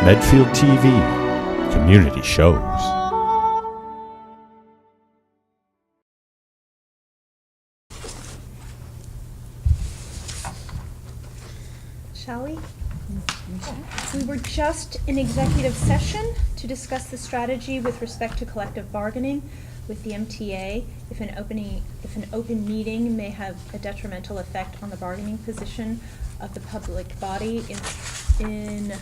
Medfield TV, Community Shows. Shall we? We were just in executive session to discuss the strategy with respect to collective bargaining with the MTA if an open meeting may have a detrimental effect on the bargaining position of the public body in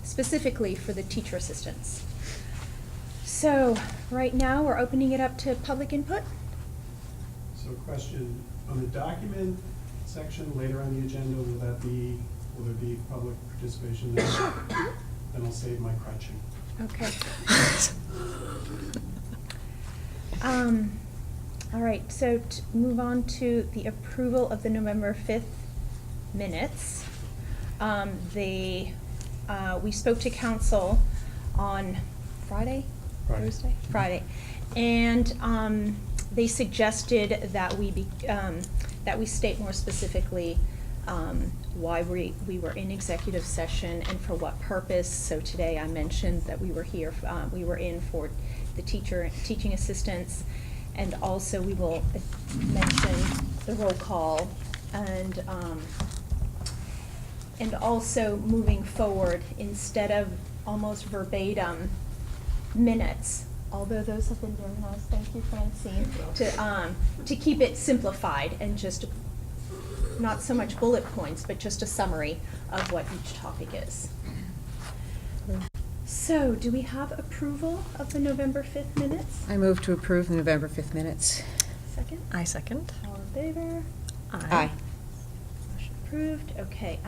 specifically for the teacher assistants. So right now we're opening it up to public input. So question, on the document section later on the agenda, will there be public participation there? Sure. Then I'll save my crunching. Okay. All right, so to move on to the approval of the November 5th minutes. We spoke to council on Friday? Thursday? Friday. And they suggested that we state more specifically why we were in executive session and for what purpose. So today I mentioned that we were here, we were in for the teaching assistants, and also we will mention the roll call and also moving forward, instead of almost verbatim minutes, although those have been very nice, thank you, Francine, to keep it simplified and just not so much bullet points, but just a summary of what each topic is. So, do we have approval of the November 5th minutes? I move to approve the November 5th minutes. Second? I second. All in favor? Aye. Motion approved. Okay,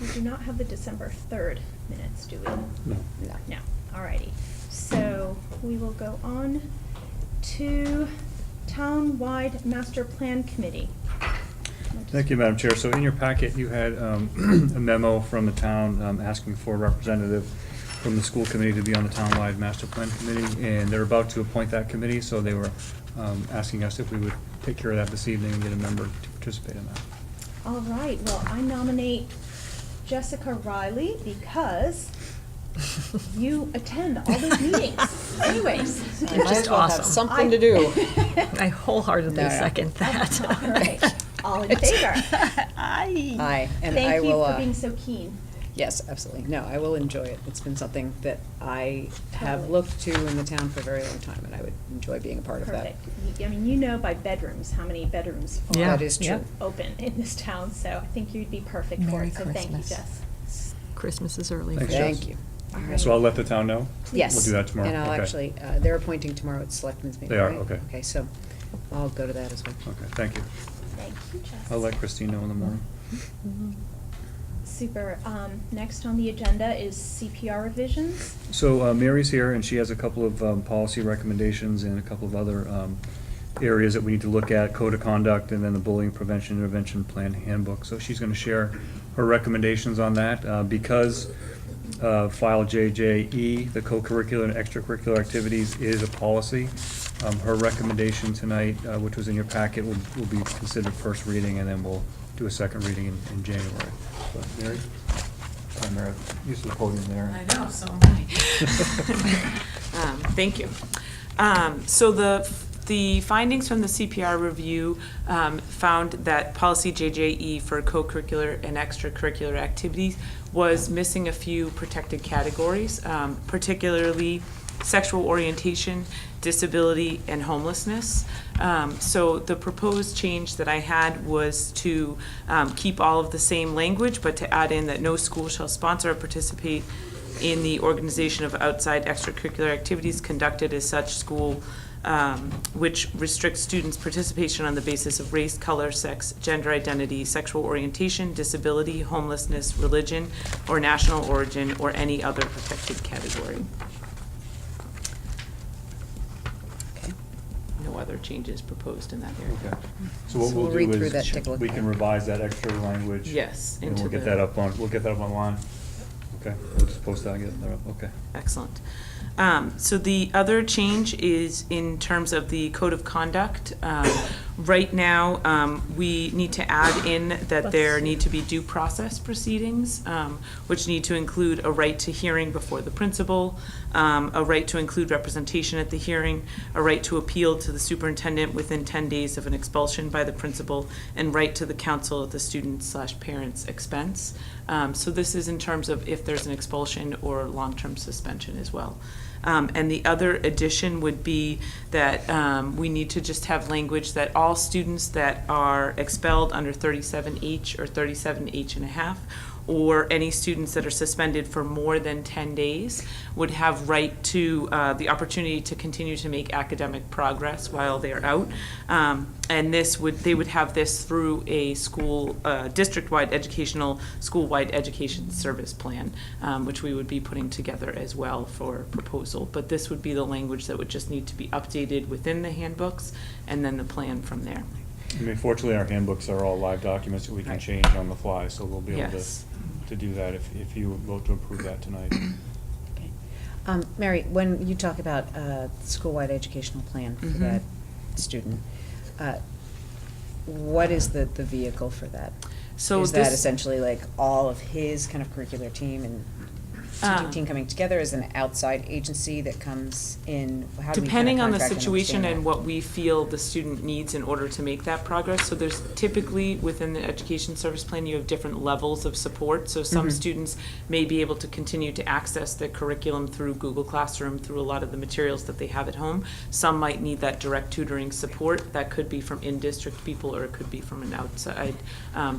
we do not have the December 3rd minutes, do we? No. No, alrighty. So we will go on to Town-wide Master Plan Committee. Thank you, Madam Chair. So in your packet, you had a memo from the town asking for a representative from the school committee to be on the Town-wide Master Plan Committee, and they're about to appoint that committee, so they were asking us if we would take care of that this evening and get a member to participate in that. All right, well, I nominate Jessica Riley because you attend all those meetings anyways. You're just awesome. Something to do. I wholeheartedly No. second that. All right, all in favor? Aye. Aye, and I Thank you will. for being so keen. Yes, absolutely. No, I will enjoy it. It's been something that I have Totally. looked to in the town for a very long time, and I would enjoy being a part of that. Perfect. I mean, you know by bedrooms, how many bedrooms Yeah. are That is true. open in this town, so I think you'd be perfect for Merry it, so thank you, Christmas. Jess. Christmas is early. Thanks, for Jess. Thank you. All right. So I'll let the town know? Yes. We'll do that tomorrow. And I'll Okay. actually, they're appointing tomorrow at Selectmen's meeting, They are, right? okay. Okay, so I'll go to that as well. Okay, thank you. Thank you, Jess. I'll let Christine know in the morning. Super. Next on the agenda is CPR Visions. So Mary's here, and she has a couple of policy recommendations and a couple of other areas that we need to look at, code of conduct, and then the bullying prevention intervention plan handbook. So she's going to share her recommendations on that. Because file JJE, the co-curricular and extracurricular activities, is a policy, her recommendation tonight, which was in your packet, will be considered first reading, and then we'll do a second reading in January. So, Mary? Mary, use the podium there. I know, so am I. Thank you. So the findings from the CPR review found that policy JJE for co-curricular and extracurricular activities was missing a few protected categories, particularly sexual orientation, disability, and homelessness. So the proposed change that I had was to keep all of the same language, but to add in that no school shall sponsor or participate in the organization of outside extracurricular activities conducted as such school, which restricts students' participation on the basis of race, color, sex, gender identity, sexual orientation, disability, homelessness, religion, or national origin, or any other protected category. No other changes proposed in that area. Okay. So what So we'll we'll read do through is, that, take a look we at can that. revise that extra language. Yes, And into we'll get the- that up online. Okay, we'll just post that and get that up, okay. Excellent. So the other change is in terms of the code of conduct. Right now, we need to add in that there need to be due process proceedings, which need to include a right to hearing before the principal, a right to include representation at the hearing, a right to appeal to the superintendent within 10 days of an expulsion by the principal, and right to the counsel at the student/parent's expense. So this is in terms of if there's an expulsion or long-term suspension as well. And the other addition would be that we need to just have language that all students that are expelled under 37H or 37H and a half, or any students that are suspended for more than 10 days would have right to the opportunity to continue to make academic progress while they're out. And they would have this through a school, district-wide school-wide education service plan, which we would be putting together as well for proposal. But this would be the language that would just need to be updated within the handbooks, and then the plan from there. I mean, fortunately, our handbooks are all live documents that we can Right. change on the fly, so we'll be able Yes. to do that if you vote to approve that tonight. Okay. Mary, when you talk about school-wide educational plan for Mhm. that student, what is the vehicle for that? So is that this- essentially like all of his kind of curricular team and teaching team coming together as an outside agency that comes in? How do we Depending kind on of the contract situation understand and that? what we feel the student needs in order to make that progress. So there's typically, within the education service plan, you have different levels of support. So some Mhm. students may be able to continue to access the curriculum through Google Classroom, through a lot of the materials that they have at home. Some might need that direct tutoring support. That could be from in-district people, or it could be from an outside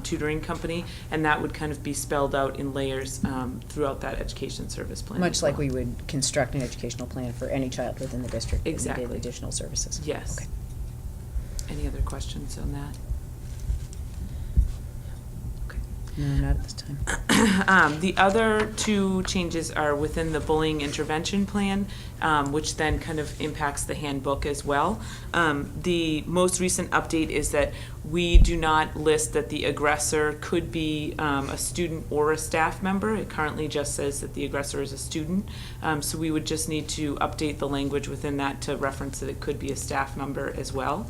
tutoring company. And that would kind of be spelled out in layers throughout that education service plan. Much as like well. we would construct an educational plan for any child within the district that Exactly. needed additional services. Yes. Okay. Any other questions on that? No, not at this time. The other two changes are within the bullying intervention plan, which then kind of impacts the handbook as well. The most recent update is that we do not list that the aggressor could be a student or a staff member. It currently just says that the aggressor is a student. So we would just need to update the language within that to reference that it could be a staff member as well.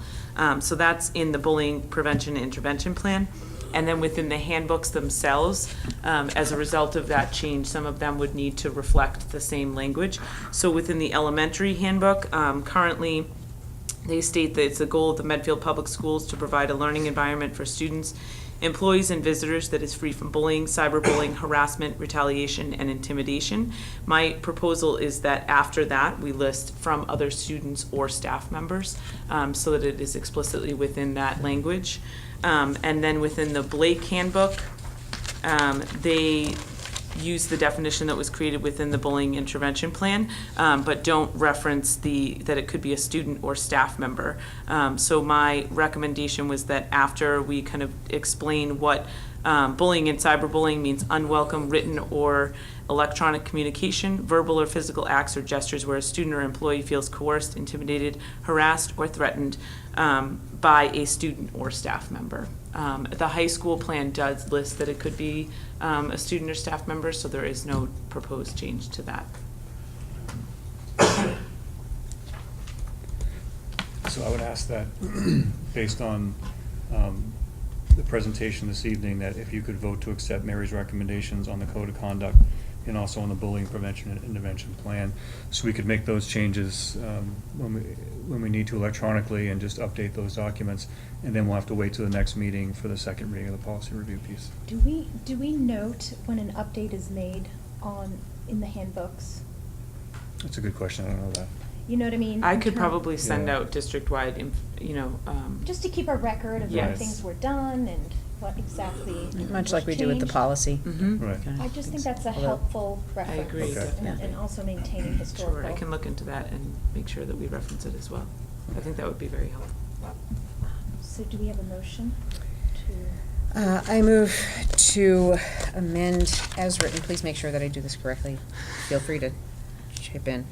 So that's in the bullying prevention and intervention plan. And then within the handbooks themselves, as a result of that change, some of them would need to reflect the same language. So within the elementary handbook, currently, they state that it's the goal of the Medfield Public Schools to provide a learning environment for students, employees, and visitors that is free from bullying, cyberbullying, harassment, retaliation, and intimidation. My proposal is that after that, we list from other students or staff members, so that it is explicitly within that language. And then within the Blake handbook, they use the definition that was created within the bullying intervention plan, but don't reference that it could be a student or staff member. So my recommendation was that after we kind of explain what bullying and cyberbullying means, unwelcome written or electronic communication, verbal or physical acts or gestures where a student or employee feels coerced, intimidated, harassed, or threatened by a student or staff member. The high school plan does list that it could be a student or staff member, so there is no proposed change to that. So I would ask that, based on the presentation this evening, that if you could vote to accept Mary's recommendations on the code of conduct and also on the bullying prevention and intervention plan, so we could make those changes when we need to electronically and just update those documents, and then we'll have to wait till the next meeting for the second reading of the policy review piece. Do we note when an update is made in the handbooks? That's a good question, I don't know that. You know what I mean? I In could term- probably send Yeah. out district-wide, Just to keep a record of when Yes. things were done and what exactly Much was like we do with the changed. policy. Mhm. Right. kind of I just think things. that's a Although- helpful reference. agree, Okay. definitely. And also maintaining historical. Sure, I can look into that and make sure that we reference it as well. I think that would be very helpful. So do we have a motion to? I move to amend as written, please make sure that I do this correctly, feel free to chip in,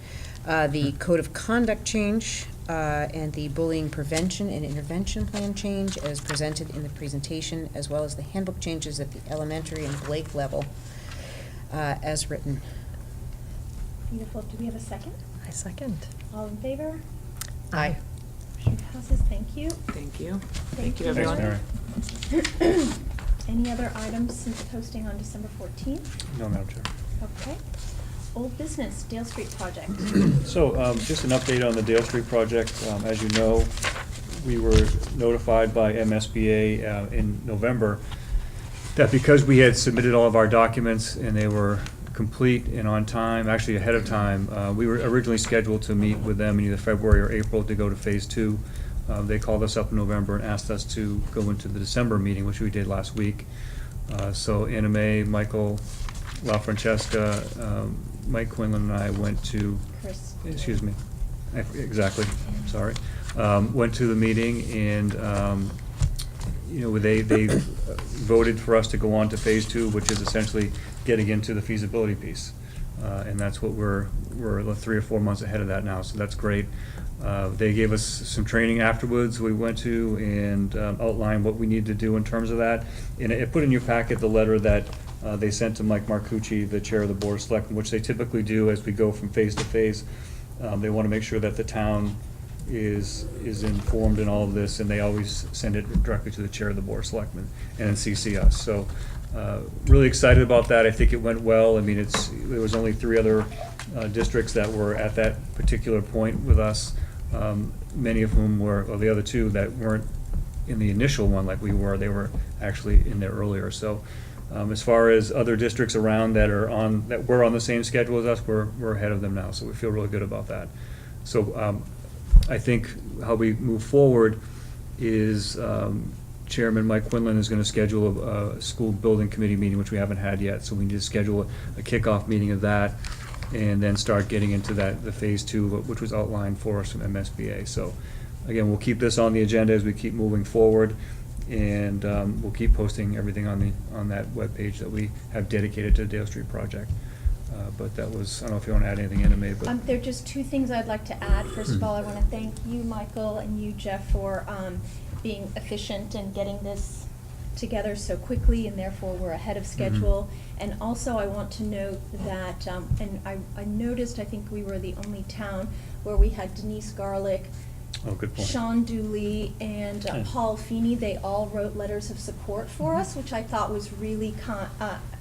the code of conduct change and the bullying prevention and intervention plan change as presented in the presentation, as well as the handbook changes at the elementary and Blake level as written. Beautiful. Do we have a second? I second. All in favor? Aye. Motion passes, thank you. Thank you. Thank Thank you, you. everyone. Thanks, Mary. Any other items since posting on December 14th? No, Madam Chair. Okay. Old business, Dale Street project. So, just an update on the Dale Street project. As you know, we were notified by MSBA in November that because we had submitted all of our documents and they were complete and on time, actually ahead of time, we were originally scheduled to meet with them in either February or April to go to Phase 2. They called us up in November and asked us to go into the December meeting, which we did last week. So Anna Mae, Michael LaFrancesca, Mike Quinlan and I went to, Chris. excuse me, exactly, sorry, went to the meeting and, you know, they voted for us to go on to Phase 2, which is essentially getting into the feasibility piece. And that's what we're 3 or 4 months ahead of that now, so that's great. They gave us some training afterwards we went to and outlined what we need to do in terms of that. And I put in your packet the letter that they sent to Mike Marcucci, the chair of the Board of Selectmen, which they typically do as we go from phase to phase. They want to make sure that the town is informed in all of this, and they always send it directly to the chair of the Board of Selectmen and then CC us. So really excited about that. I think it went well. I mean, there was only 3 other districts that were at that particular point with us, many of whom were, or the other 2 that weren't in the initial one like we were, they were actually in there earlier. So as far as other districts around that were on the same schedule as us, we're ahead of them now, so we feel really good about that. So I think how we move forward is Chairman Mike Quinlan is going to schedule a school building committee meeting, which we haven't had yet, so we need to schedule a kickoff meeting of that, and then start getting into the Phase 2, which was outlined for us from MSBA. So again, we'll keep this on the agenda as we keep moving forward, and we'll keep posting everything on that webpage that we have dedicated to the Dale Street project. But that was, I don't know if you want to add anything in, May, but. There are just 2 things I'd like to add. First of all, I want to thank you, Michael, and you, Jeff, for being efficient and getting this together so quickly, and therefore we're ahead of schedule. And also, I want to note that, and I noticed, I think we were the only town where we had Denise Garlick, Oh, good point. Sean Dooley, and Paul Feeney. They all wrote letters of support for us, which I thought was really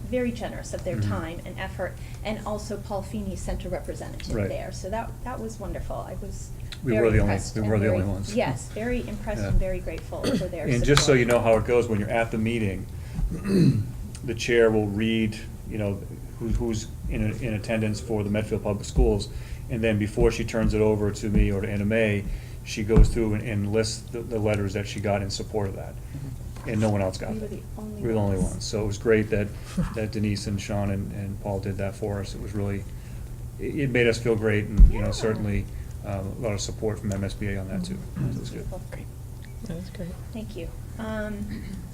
very generous of their time and effort. And also Paul Feeney sent a representative there. So that was wonderful. I was very impressed. We were the only ones. Yes, very impressed and very grateful for their support. And just so you know how it goes, when you're at the meeting, the chair will read, you know, who's in attendance for the Medfield Public Schools, and then before she turns it over to me or to Anna Mae, she goes through and lists the letters that she got in support of that. And no one else got We that. were the only We were the only ones. ones. So it was great that Denise and Sean and Paul did that for us. It was really, it made us feel great, and, you know, certainly a lot of support from MSBA on that too. It was good. Beautiful. Great. That's great. Thank you.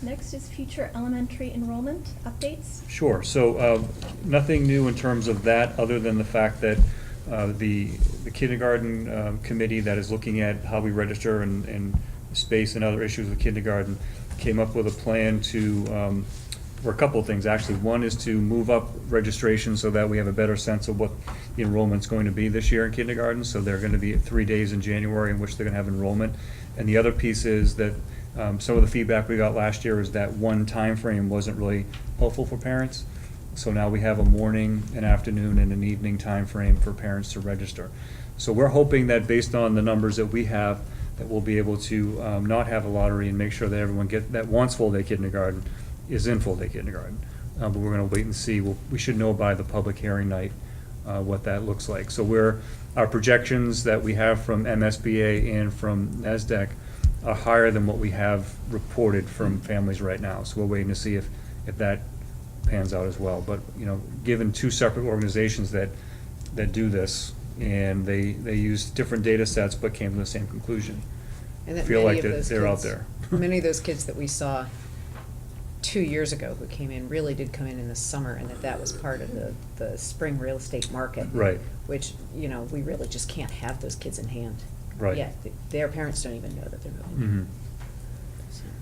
Next is future elementary enrollment updates. Sure. So nothing new in terms of that, other than the fact that the kindergarten committee that is looking at how we register and space and other issues with kindergarten came up with a plan to, or a couple of things actually. One is to move up registration so that we have a better sense of what the enrollment's going to be this year in kindergarten. So there are going to be 3 days in January in which they're going to have enrollment. And the other piece is that some of the feedback we got last year is that one time frame wasn't really helpful for parents. So now we have a morning, an afternoon, and an evening time frame for parents to register. So we're hoping that based on the numbers that we have, that we'll be able to not have a lottery and make sure that everyone that wants full-day kindergarten is in full-day kindergarten. But we're going to wait and see. We should know by the public hearing night what that looks like. So our projections that we have from MSBA and from NASDAQ are higher than what we have reported from families right now. So we're waiting to see if that pans out as well. But, you know, given 2 separate organizations that do this, and they use different data sets but came to the same conclusion. And that Feel many like of those they're out kids- there. Many of those kids that we saw 2 years ago who came in really did come in the summer, and that was part of the spring real estate market. Right. Which, you know, we really just can't have those kids in hand. Right. Yeah, their parents don't even know that they're moving. Mhm.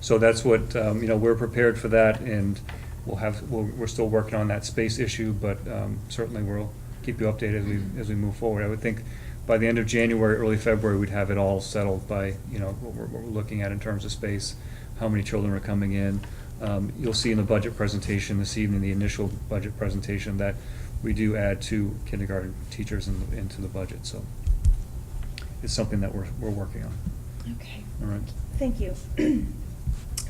So that's what, you know, we're prepared for that, and we're still working on that space issue, but certainly we'll keep you updated as we move forward. I would think by the end of January, early February, we'd have it all settled by, you know, what we're looking at in terms of space, how many children are coming in. You'll see in the budget presentation this evening, the initial budget presentation, that we do add 2 kindergarten teachers into the budget, so it's something that we're working on. Okay, All right. thank you.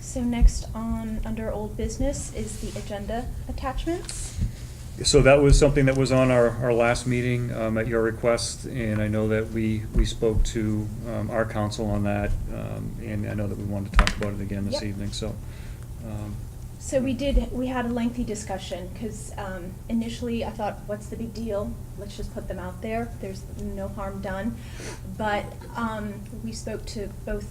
So next under old business is the agenda attachments. So that was something that was on our last meeting at your request, and I know that we spoke to our council on that, and I know that we wanted to talk about it again this Yep. evening, so. So we had a lengthy discussion, because initially I thought, what's the big deal? Let's just put them out there, there's no harm done. But we spoke to both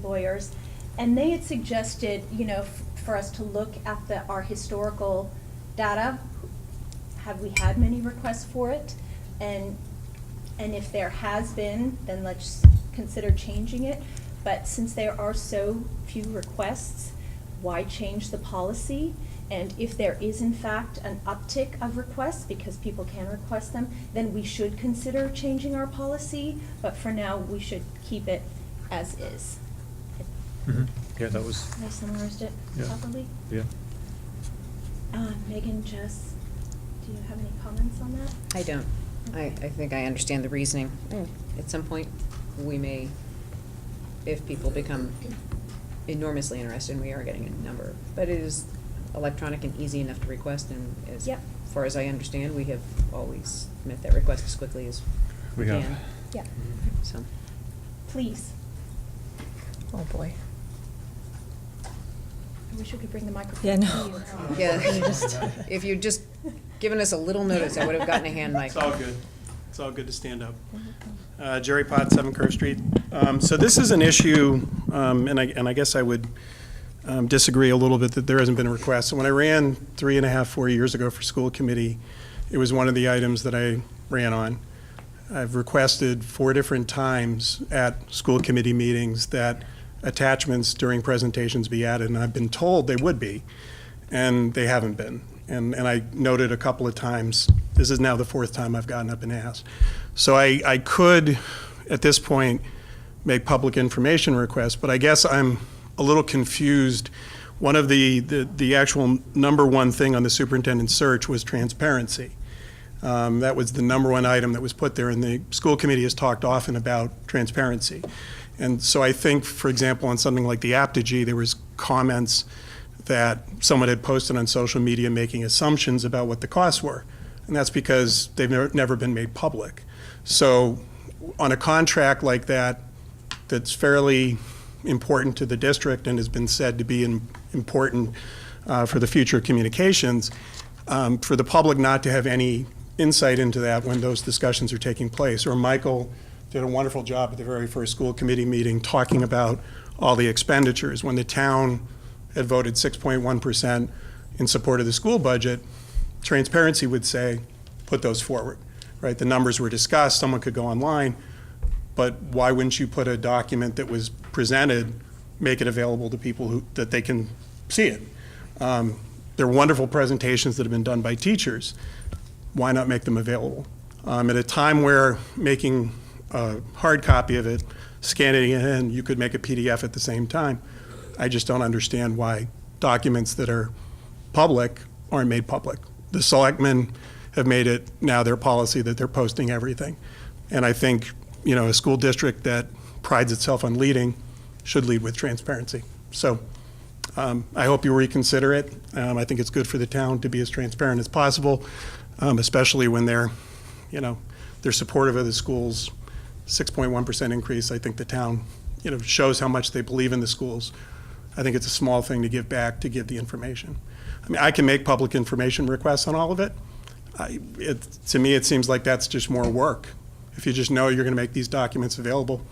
lawyers, and they had suggested, you know, for us to look at our historical data. Have we had many requests for it? And if there has been, then let's consider changing it. But since there are so few requests, why change the policy? And if there is in fact an uptick of requests, because people can request them, then we should consider changing our policy. But for now, we should keep it as is. Yeah, that was, I summarized it Yeah. properly. yeah. Megan, Jess, do you have any comments on that? I don't. I think I understand the reasoning. At some point, we may, if people become enormously interested, and we are getting a number, but it is electronic and easy enough to request, and as Yep. far as I understand, we have always met that request as quickly as we We have. can. Yeah, So, please. Oh, boy. I wish we could bring the microphone Yeah, to no. you. yeah, You just- if you'd just given us a little notice, I would have gotten a hand mic. It's all good. It's all good to stand up. Jerry Potts, 7 Curve Street. So this is an issue, and I guess I would disagree a little bit that there hasn't been a request. So when I ran 3.5, 4 years ago for school committee, it was one of the items that I ran on. I've requested 4 different times at school committee meetings that attachments during presentations be added, and I've been told they would be, and they haven't been. And I noted a couple of times, this is now the 4th time I've gotten up and asked. So I could, at this point, make public information requests, but I guess I'm a little confused. One of the actual number one thing on the superintendent's search was transparency. That was the number one item that was put there, and the school committee has talked often about transparency. And so I think, for example, on something like the Apogee, there was comments that someone had posted on social media making assumptions about what the costs were. And that's because they've never been made public. So on a contract like that, that's fairly important to the district and has been said to be important for the future of communications, for the public not to have any insight into that when those discussions are taking place. Or Michael did a wonderful job at the very first school committee meeting talking about all the expenditures. When the town had voted 6.1% in support of the school budget, transparency would say, put those forward, right? The numbers were discussed, someone could go online, but why wouldn't you put a document that was presented, make it available to people that they can see it? There are wonderful presentations that have been done by teachers. Why not make them available? At a time where making a hard copy of it, scanning it in, you could make a PDF at the same time. I just don't understand why documents that are public aren't made public. The selectmen have made it now their policy that they're posting everything. And I think, you know, a school district that prides itself on leading should lead with transparency. So I hope you reconsider it. I think it's good for the town to be as transparent as possible, especially when they're supportive of the schools. 6.1% increase. I think the town, shows how much they believe in the schools. I think it's a small thing to give back, to give the information. I mean, I can make public information requests on all of it. To me, it seems like that's just more work. If you just know you're going to make these documents available,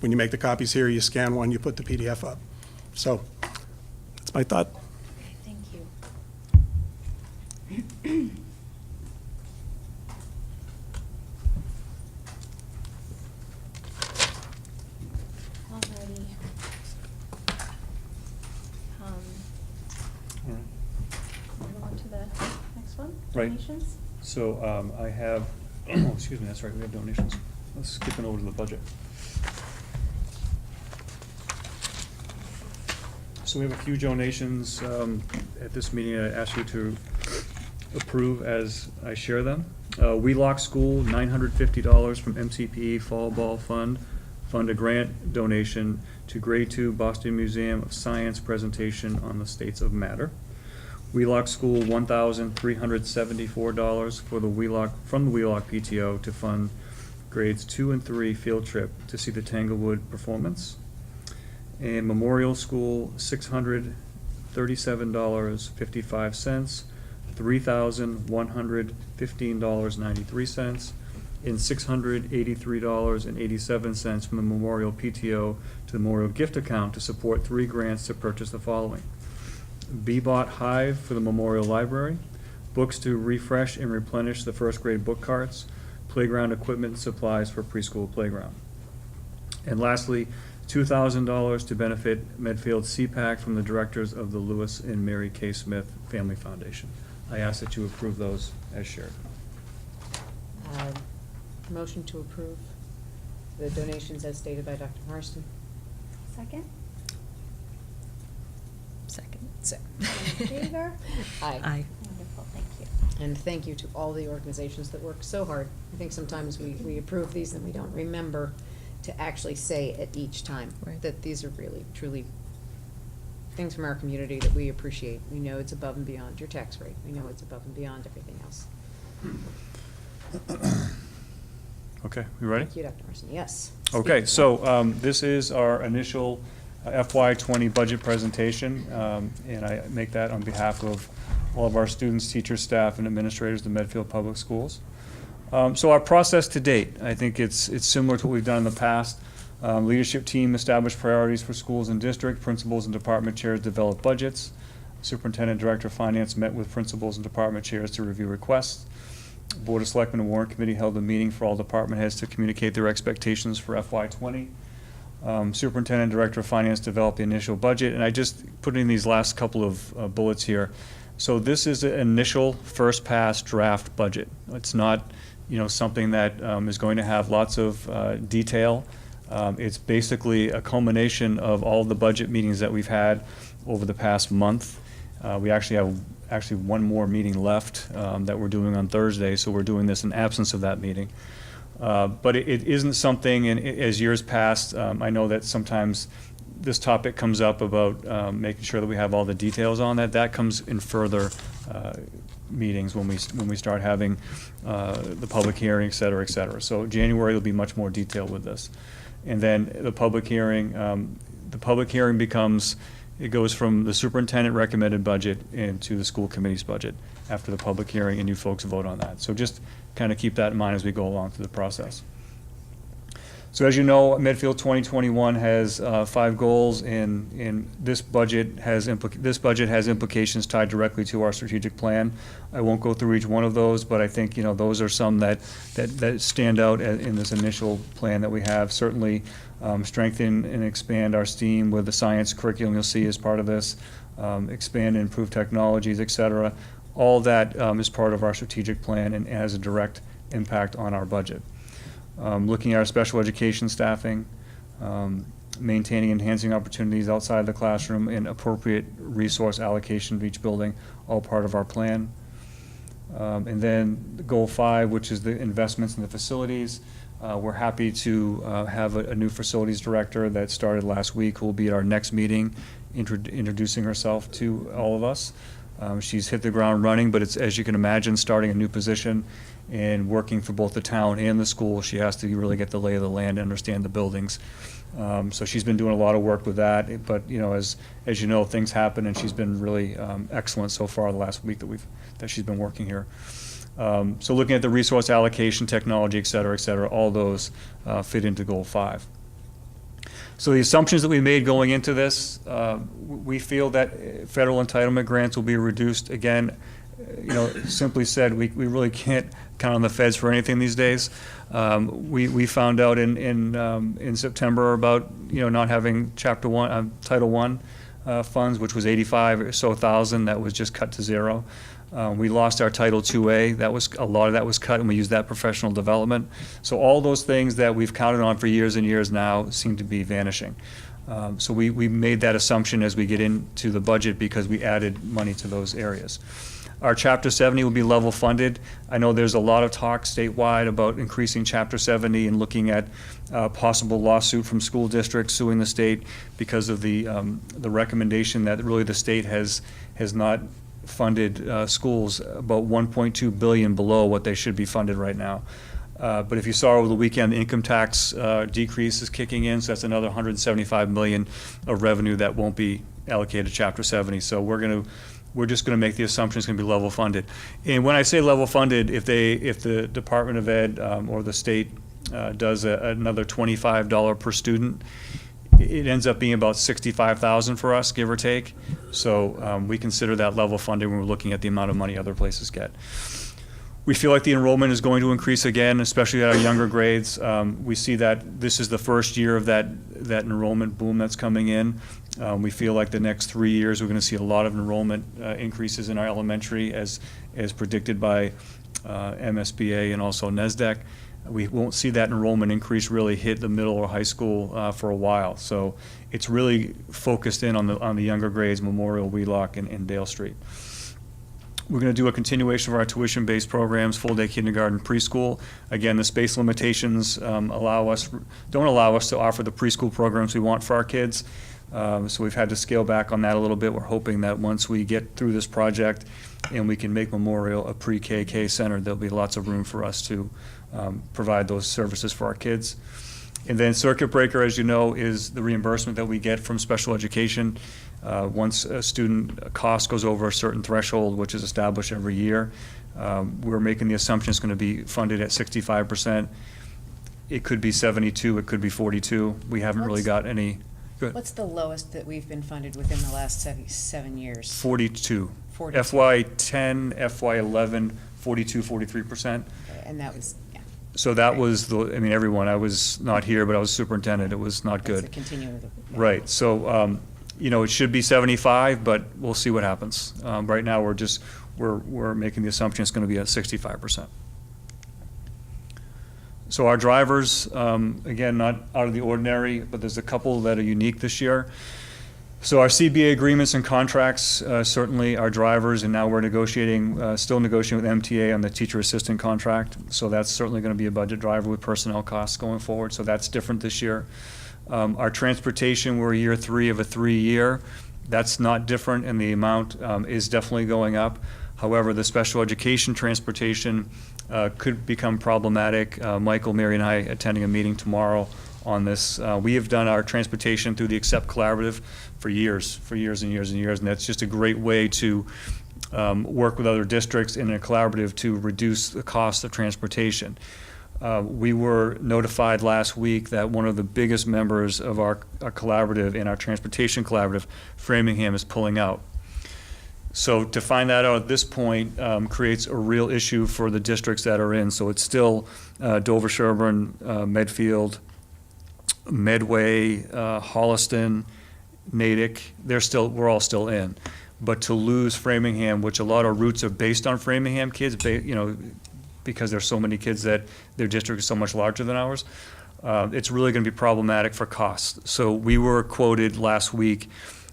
when you make the copies here, you scan one, you put the PDF up. So that's my thought. Okay, thank you. Alrighty. Move on to the next one, Right. donations. So I have Excuse me, that's right, we have donations. Let's skip over to the budget. So we have a few donations at this meeting. I ask you to approve as I share them. Wheelock School, $950 from MCPE Fall Ball Fund. Fund a grant donation to Grade 2 Boston Museum of Science presentation on the states of matter. Wheelock School, $1,374 for from the Wheelock PTO to fund grades 2 and 3 field trip to see the Tanglewood performance. And Memorial School, $637.55, $3,115.93, and $683.87 from the Memorial PTO to the Memorial Gift Account to support 3 grants to purchase the following: Bebot Hive for the Memorial Library, books to refresh and replenish the first grade book carts, playground equipment and supplies for preschool playground. And lastly, $2,000 to benefit Medfield CPAC from the directors of the Lewis and Mary K. Smith Family Foundation. I ask that you approve those as shared. Motion to approve the donations as stated by Dr. Marston. Second? Second. In favor? Aye. Wonderful, thank you. And thank you to all the organizations that work so hard. I think sometimes we approve these and we don't remember to actually say at each time Right. that these are really, truly things from our community that we appreciate. We know it's above and beyond your tax rate. We know it's above and beyond everything else. Okay, you ready? Thank you, Dr. Marston. Yes. Okay, so this is our initial FY20 budget presentation, and I make that on behalf of all of our students, teachers, staff, and administrators of the Medfield Public Schools. So our process to date, I think it's similar to what we've done in the past. Leadership team established priorities for schools and district. Principals and department chairs developed budgets. Superintendent, Director of Finance met with principals and department chairs to review requests. Board of Selectmen and Warrant Committee held a meeting for all department heads to communicate their expectations for FY20. Superintendent, Director of Finance developed the initial budget, and I just put in these last couple of bullets here. So this is an initial first pass draft budget. It's not, something that is going to have lots of detail. It's basically a culmination of all the budget meetings that we've had over the past month. We actually have one more meeting left that we're doing on Thursday, so we're doing this in absence of that meeting. But it isn't something, and as years pass, I know that sometimes this topic comes up about making sure that we have all the details on that. That comes in further meetings when we start having the public hearing, et cetera, et cetera. So January will be much more detailed with this. And then the public hearing becomes, it goes from the superintendent recommended budget into the school committee's budget after the public hearing, and you folks vote on that. So just kind of keep that in mind as we go along through the process. So as you know, Medfield 2021 has 5 goals, and this budget has implications tied directly to our strategic plan. I won't go through each one of those, but I think those are some that stand out in this initial plan that we have. Certainly, strengthen and expand our STEAM with the science curriculum you'll see as part of this. Expand and improve technologies, et cetera. All that is part of our strategic plan and has a direct impact on our budget. Looking at our special education staffing, maintaining and enhancing opportunities outside the classroom, and appropriate resource allocation of each building, all part of our plan. And then goal 5, which is the investments in the facilities. We're happy to have a new facilities director that started last week, who will be at our next meeting, introducing herself to all of us. She's hit the ground running, but it's, as you can imagine, starting a new position and working for both the town and the school. She has to really get the lay of the land and understand the buildings. So she's been doing a lot of work with that, but as you know, things happen, and she's been really excellent so far the last week that she's been working here. So looking at the resource allocation, technology, et cetera, all those fit into goal 5. So the assumptions that we made going into this, we feel that federal entitlement grants will be reduced. Again, simply said, we really can't count on the feds for anything these days. We found out in September about not having Title I funds, which was 85 or so thousand, that was just cut to zero. We lost our Title IIA, a lot of that was cut, and we used that professional development. So all those things that we've counted on for years and years now seem to be vanishing. So we made that assumption as we get into the budget because we added money to those areas. Our Chapter 70 will be level funded. I know there's a lot of talk statewide about increasing Chapter 70 and looking at possible lawsuit from school districts suing the state because of the recommendation that really the state has not funded schools about $1.2 billion below what they should be funded right now. But if you saw over the weekend, the income tax decrease is kicking in, so that's another $175 million of revenue that won't be allocated to Chapter 70. So we're just going to make the assumption it's going to be level funded. And when I say level funded, if the Department of Ed or the state does another $25 per student, it ends up being about $65,000 for us, give or take. So we consider that level funded when we're looking at the amount of money other places get. We feel like the enrollment is going to increase again, especially at our younger grades. We see that this is the first year of that enrollment boom that's coming in. We feel like the next 3 years we're going to see a lot of enrollment increases in our elementary as predicted by MSBA and also NESDEC. We won't see that enrollment increase really hit the middle or high school for a while. So it's really focused in on the younger grades, Memorial, Wheelock, and Dale Street. We're going to do a continuation of our tuition-based programs, full-day kindergarten, preschool. Again, the space limitations don't allow us to offer the preschool programs we want for our kids. So we've had to scale back on that a little bit. We're hoping that once we get through this project and we can make Memorial a pre-K center, there'll be lots of room for us to provide those services for our kids. And then circuit breaker, as you know, is the reimbursement that we get from special education. Once a student cost goes over a certain threshold, which is established every year, we're making the assumption it's going to be funded at 65%. It could be 72, it could be 42. We haven't really got any. Good. What's the lowest that we've been funded within the last 7 years? 42. 42. FY10, FY11, 42, 43%. Okay, and that was, yeah. So that was everyone, I was not here, but I was superintendent. It was not good. That's the continuum of the. Yeah. Right. So, it should be 75, but we'll see what happens. Right now, we're making the assumption it's going to be at 65%. So our drivers, again, not out of the ordinary, but there's a couple that are unique this year. So our CBA agreements and contracts, certainly our drivers, and now we're still negotiating with MTA on the teacher assistant contract. So that's certainly going to be a budget driver with personnel costs going forward. So that's different this year. Our transportation, we're year 3 of a 3-year. That's not different, and the amount is definitely going up. However, the special education transportation could become problematic. Michael, Mary, and I attending a meeting tomorrow on this. We have done our transportation through the Accept Collaborative for years and years and years, and that's just a great way to work with other districts in a collaborative to reduce the cost of transportation. We were notified last week that one of the biggest members of our collaborative, in our transportation collaborative, Framingham, is pulling out. So to find that out at this point creates a real issue for the districts that are in. So it's still Dover, Sherburne, Medfield, Medway, Holliston, Natick. We're all still in. But to lose Framingham, which a lot of routes are based on Framingham kids, because there's so many kids that their district is so much larger than ours, it's really going to be problematic for costs. So we were quoted last week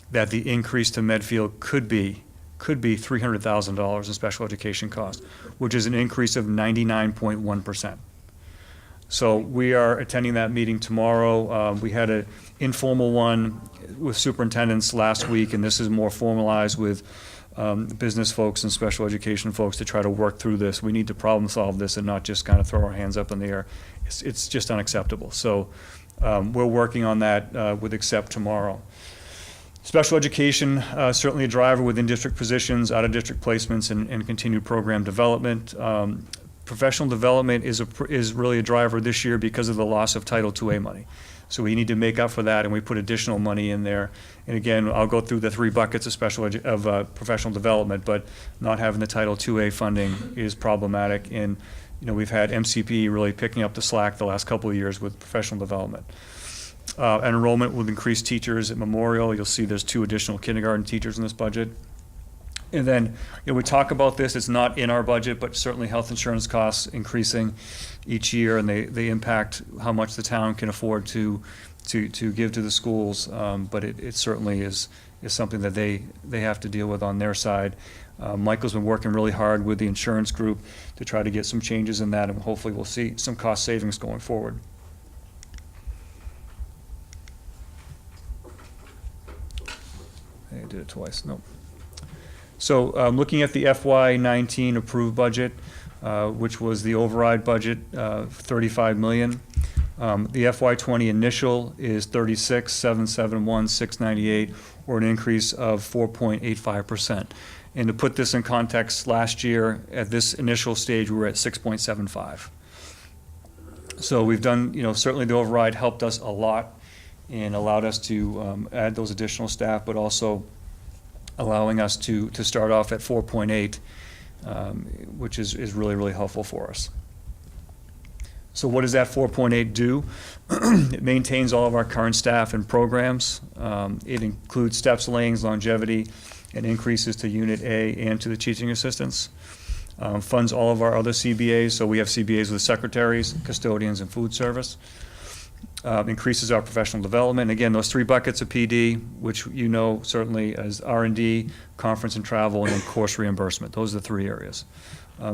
that the increase to Medfield could be $300,000 in special education costs, which is an increase of 99.1%. So we are attending that meeting tomorrow. We had an informal one with superintendents last week, and this is more formalized with business folks and special education folks to try to work through this. We need to problem solve this and not just kind of throw our hands up in the air. It's just unacceptable. So we're working on that with Accept tomorrow. Special education, certainly a driver within district positions, out-of-district placements, and continued program development. Professional development is really a driver this year because of the loss of Title IIA money. So we need to make up for that, and we put additional money in there. And again, I'll go through the 3 buckets of professional development, but not having the Title IIA funding is problematic. And we've had MCP really picking up the slack the last couple of years with professional development. And enrollment with increased teachers at Memorial. You'll see there's 2 additional kindergarten teachers in this budget. And then, we talk about this, it's not in our budget, but certainly health insurance costs increasing each year, and they impact how much the town can afford to give to the schools. But it certainly is something that they have to deal with on their side. Michael's been working really hard with the insurance group to try to get some changes in that, and hopefully we'll see some cost savings going forward. I did it twice, nope. So looking at the FY19 approved budget, which was the override budget, $35 million. The FY20 initial is $36,771,698, or an increase of 4.85%. And to put this in context, last year at this initial stage we were at 6.75. So we've done, certainly the override helped us a lot and allowed us to add those additional staff, but also allowing us to start off at 4.8, which is really, really helpful for us. So what does that 4.8 do? It maintains all of our current staff and programs. It includes steps, lanes, longevity, and increases to Unit A and to the teaching assistants. Funds all of our other CBAs, so we have CBAs with secretaries, custodians, and food service. Increases our professional development. Again, those 3 buckets of PD, which certainly as R&D, conference and travel, and then course reimbursement. Those are the 3 areas.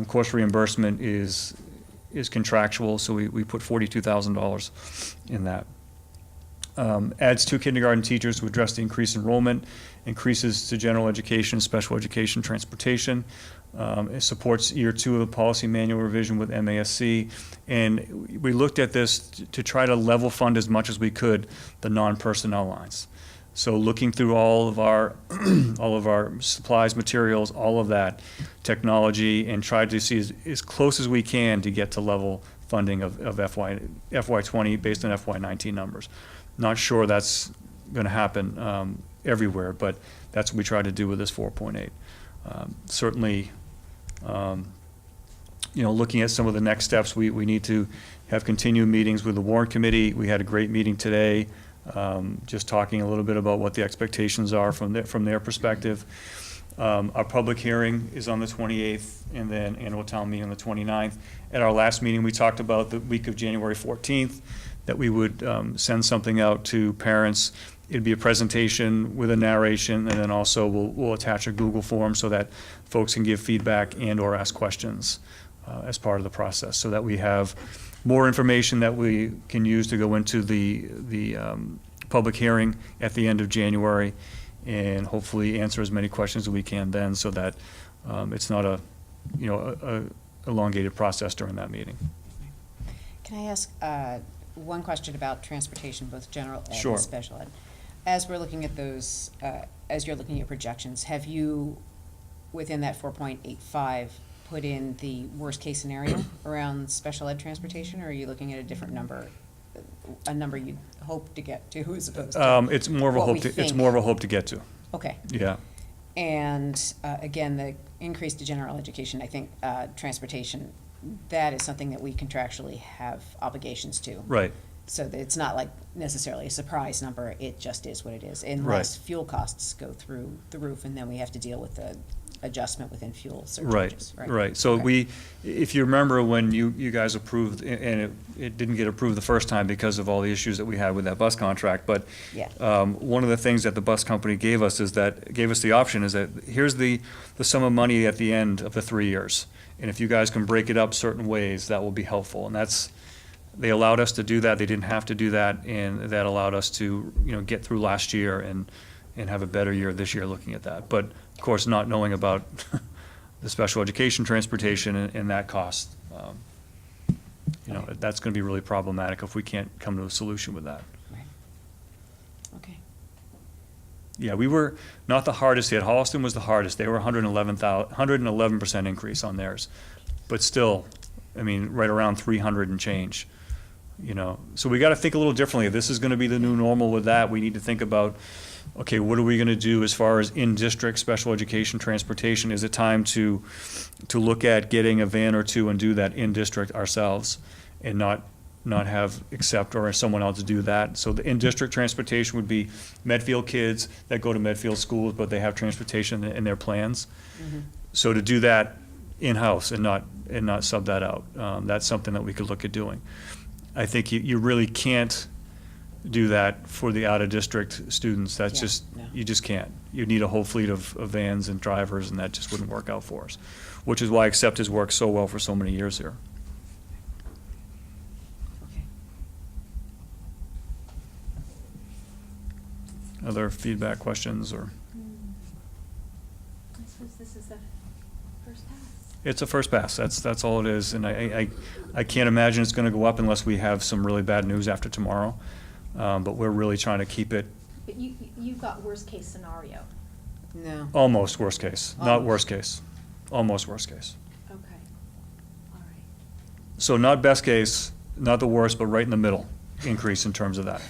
Course reimbursement is contractual, so we put $42,000 in that. Adds 2 kindergarten teachers to address the increased enrollment, increases to general education, special education, transportation. It supports year 2 of the policy manual revision with MASC. And we looked at this to try to level fund as much as we could the non-personnel lines. So looking through all of our supplies, materials, all of that technology, and tried to see as close as we can to get to level funding of FY20 based on FY19 numbers. Not sure that's going to happen everywhere, but that's what we tried to do with this 4.8. Certainly, looking at some of the next steps, we need to have continued meetings with the warrant committee. We had a great meeting today, just talking a little bit about what the expectations are from their perspective. Our public hearing is on the 28th, and then annual town meeting on the 29th. At our last meeting, we talked about the week of January 14th, that we would send something out to parents. It'd be a presentation with a narration, and then also we'll attach a Google form so that folks can give feedback and or ask questions as part of the process, so that we have more information that we can use to go into the public hearing at the end of January, and hopefully answer as many questions as we can then, so that it's not a elongated process during that meeting. Can I ask one question about transportation, both general ed Sure. and special ed? As we're looking at those, as you're looking at projections, have you, within that 4.85, put in the worst-case scenario around special ed transportation, or are you looking at a different number, a number you'd hope to get to as opposed to It's more of a what hope we to. It's think? more of a hope to get to. Okay. Yeah. And again, the increase to general education, I think transportation, that is something that we contractually have obligations to. Right. So that it's not like necessarily a surprise number, it just is what it is. Unless fuel costs go through the roof, and then we have to deal with the adjustment within fuel surcharges. Right. So Okay. if you remember when you guys approved, and it didn't get approved the first time because of all the issues that we had with that bus contract, but Yeah. one of the things that the bus company gave us the option is that here's the sum of money at the end of the 3 years. And if you guys can break it up certain ways, that will be helpful. And they allowed us to do that. They didn't have to do that, and that allowed us to, get through last year and have a better year this year looking at that. But of course, not knowing about the special education transportation and that cost, that's going to be really problematic if we can't come to a solution with that. Right. Okay. Yeah, we were not the hardest hit. Holliston was the hardest. They were 111% increase on theirs, but still, right around 300 and change. So we got to think a little differently. If this is going to be the new normal with that, we need to think about, okay, what are we going to do as far as in-district special education transportation? Is it time to look at getting a van or two and do that in-district ourselves, and not not have accept or someone else do that. So the in-district transportation would be Medfield kids that go to Medfield schools, but they have transportation in their plans. So to do that in-house and not sub that out, that's something that we could look at doing. I think you really can't do that for the out-of-district students. That's Yeah, just, no. you just can't. You need a whole fleet of vans and drivers, and that just wouldn't work out for us, which is why Accept has worked so well for so many years here. Okay. Other feedback, questions, or? I suppose this is the first pass. It's a first pass, that's all it is, and I can't imagine it's gonna go up unless we have some really bad news after tomorrow. But we're really trying to keep it But you've got worst-case scenario. No. almost worst case, not Almost. worst case, almost worst case. Okay, all right. So not best case, not the worst, but right in the middle increase in terms of that.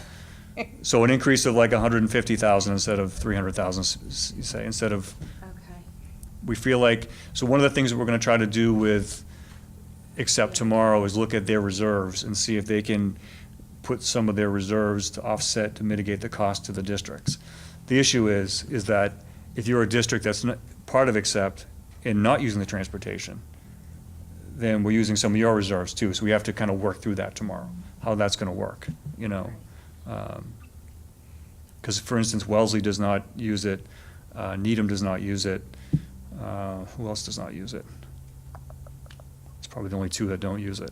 So an increase of like 150,000 instead of 300,000, say, instead of, Okay. we feel like, so one of the things that we're gonna try to do with Accept tomorrow is look at their reserves and see if they can put some of their reserves to offset, to mitigate the cost to the districts. The issue is that if you're a district that's not part of Accept and not using the transportation, then we're using some of your reserves too, so we have to kind of work through that tomorrow, how that's gonna work, you know? Because, for instance, Wellesley does not use it, Needham does not use it, who else does not use it? It's probably the only two that don't use it.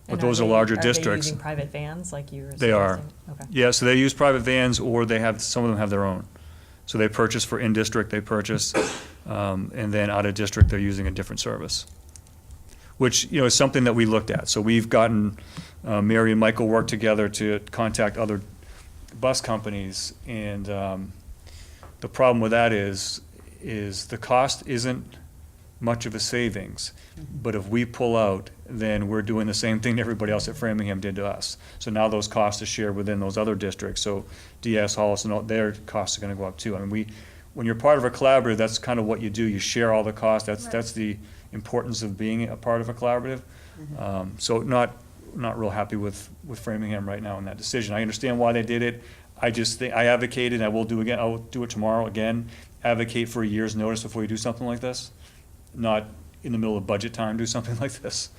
But And those are they- larger Are districts. they using private vans like you were They are. suggesting? Okay. Yeah, so they use private vans, or they have, some of them have their own. So they purchase for in-district, they purchase, and then out-of-district, they're using a different service. Which, you know, is something that we looked at. So we've gotten, Mary and Michael work together to contact other bus companies, and the problem with that is the cost isn't much of a savings. But if we pull out, then we're doing the same thing everybody else at Framingham did to us. So now those costs are shared within those other districts, so DS, Hollis, and all, their costs are gonna go up too. I mean, when you're part of a collaborative, that's kind of what you do, you share all the costs, that's the importance of being a part of a collaborative. So not real happy with Framingham right now in that decision. I understand why they did it, I just think, I advocated, I will do again, I will do it tomorrow again, advocate for a year's notice before you do something like this, not in the middle of budget time, do something like this.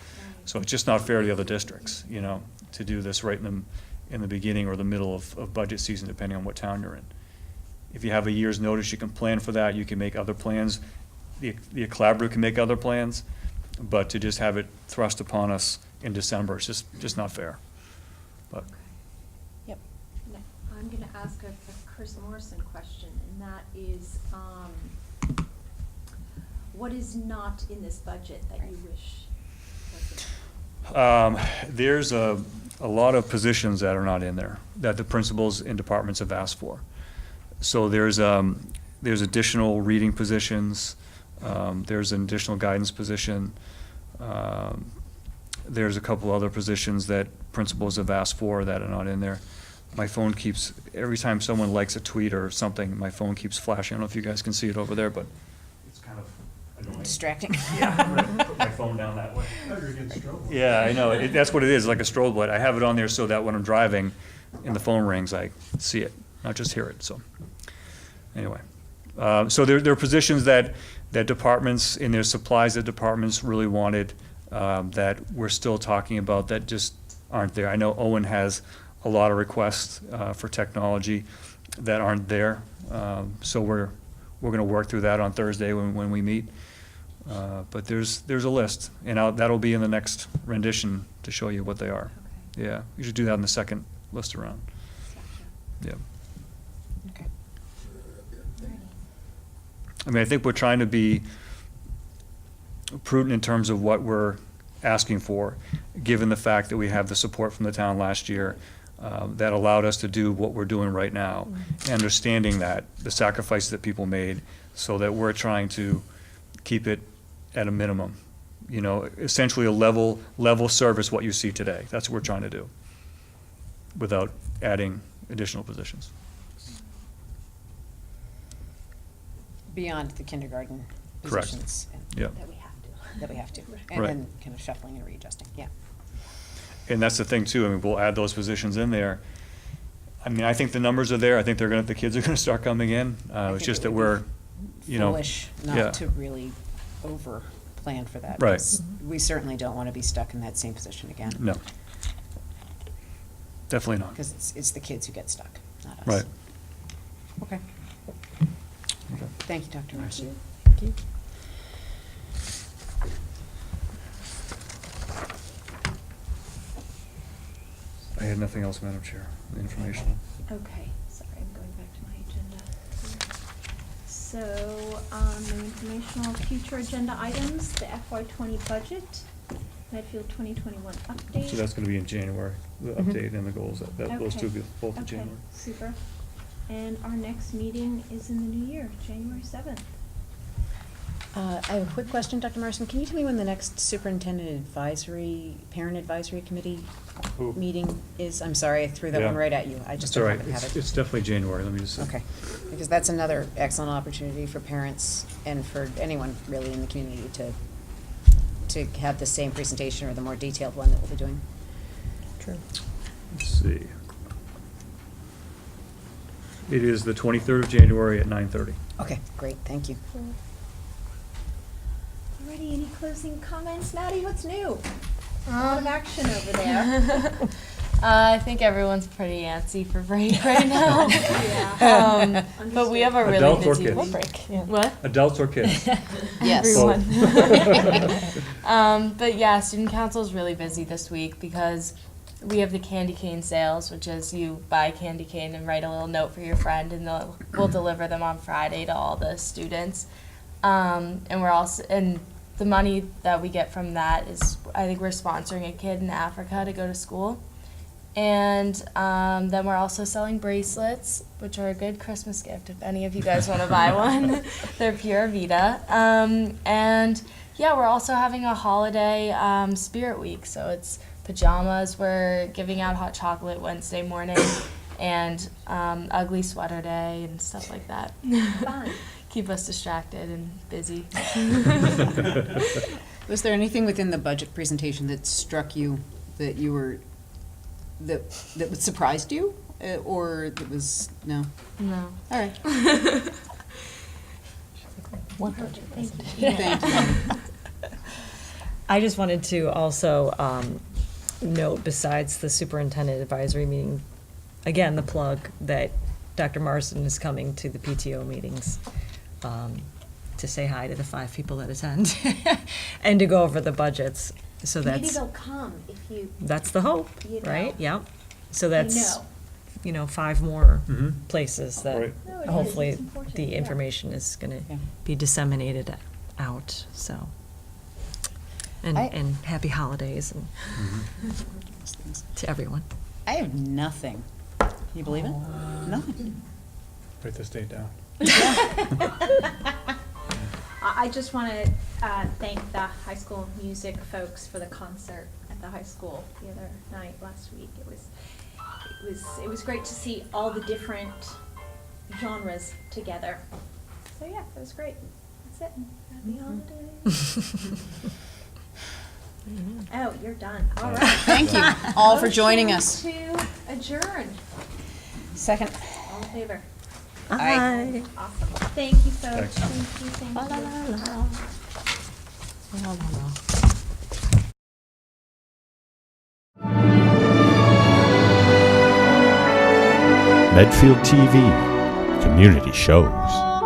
So it's just not fair to the other districts, you know, to do this right in the beginning or the middle of budget season, depending on what town you're in. If you have a year's notice, you can plan for that, you can make other plans, the collaborative can make other plans, but to just have it thrust upon us in December, it's just not fair. But, Yep. I'm gonna ask a Chris Morrison question, and that is, what is not in this budget that you wish was in? there's a lot of positions that are not in there, that the principals and departments have asked for. So there's additional reading positions, there's an additional guidance position, there's a couple other positions that principals have asked for that are not in there. My phone keeps, every time someone likes a tweet or something, my phone keeps flashing. I don't know if you guys can see it over there, but it's kind of annoying. Distracting. Yeah, I'm gonna put my phone down that way. Yeah, I know, that's what it is, like a strobe light. I have it on there so that when I'm driving and the phone rings, I see it, not just hear it, so. Anyway, so there are positions that departments, and there's supplies that departments really wanted, that we're still talking about that just aren't there. I know Owen has a lot of requests, for technology that aren't there. So we're gonna work through that on Thursday when we meet. But there's a list, and that'll be in the next rendition to show you what they are. Okay. Yeah, you should do that in the second list around. Yeah. Okay. I mean, I think we're trying to be prudent in terms of what we're asking for, given the fact that we have the support from the town last year, that allowed us to do what we're doing right now, and understanding that, the sacrifices that people made, so that we're trying to keep it at a minimum. You know, essentially a level service what you see today. That's what we're trying to do, without adding additional positions. Beyond the kindergarten Correct. positions. Yep. That we have to. That we have to. Right. And Right. then kind of shuffling and readjusting, yeah. And that's the thing too, I mean, we'll add those positions in there. I mean, I think the numbers are there, I think the kids are gonna start coming in, it's think just it that would we're, be you know. Foolish yeah. not to really over-plan for that. Right. 'Cause we certainly don't want to be stuck in that same position again. No. Definitely not. Because it's the kids who get stuck, not us. Right. Okay. Okay. Thank you, Dr. Marcy. Thank you. I had nothing else, Madam Chair, informational. Okay, sorry, I'm going back to my agenda. So, no informational future agenda items, the FY20 budget, Medfield 2021 update. So that's gonna be in January, the update and the goals, those two will be both in Okay, January. super. And our next meeting is in the new year, January 7th. I have a quick question, Dr. Marson. Can you tell me when the next superintendent advisory, parent advisory committee Who? meeting is? I'm sorry, I threw that Yeah. one right at you. I just It's all don't right, happen to have it. it's definitely January, let me just. Okay, because that's another excellent opportunity for parents and for anyone really in the community to have the same presentation or the more detailed one that we'll be doing. True. Let's see. It is the 23rd of January at 9:30. Okay, great, thank you. Alrighty, any closing comments? Maddie, what's new? A lot of action over there. I think everyone's pretty antsy for break right now. Yeah. But we have a really Adults or busy kids? week. Break, yeah. What? Adults or kids? Yes. Everyone. But yeah, student council is really busy this week because we have the candy cane sales, which is you buy candy cane and write a little note for your friend, and we'll deliver them on Friday to all the students. And we're also, and the money that we get from that is, I think we're sponsoring a kid in Africa to go to school. And then we're also selling bracelets, which are a good Christmas gift if any of you guys want to buy one. They're Pura Vida. And yeah, we're also having a holiday spirit week. So it's pajamas. We're giving out hot chocolate Wednesday morning and ugly sweater day and stuff like that. Fun. Keep us distracted and busy. Was there anything within the budget presentation that struck you that you were, that surprised you? Or that was, no? No. All right. One budget Thank you. presentation. Thank you. I just wanted to also note, besides the superintendent advisory meeting, again, the plug that Dr. Marsden is coming to the PTO meetings to say hi to the 5 people that attend and to go over the budgets. So Maybe that's, they'll come if you, that's the hope, You know. right? Yep. So that's, know. 5 more Mhm. places that Right. No, it is. hopefully It's important, the yeah. information is going Yeah. to be disseminated out, so. And, I- and happy holidays and to everyone. I have nothing. Can you believe it? Nothing. Write this date down. I just want to thank the high school music folks for the concert at the high school the other night last week. It was great to see all the different genres together. So yeah, it was great. That's it. Happy holidays. Oh, you're done. All right. Thank you all for joining us. Motion to adjourn. Second. All in favor? Aye. Awesome. Thank you, folks. Thanks. Thank you. Thank you. Medfield TV, community shows.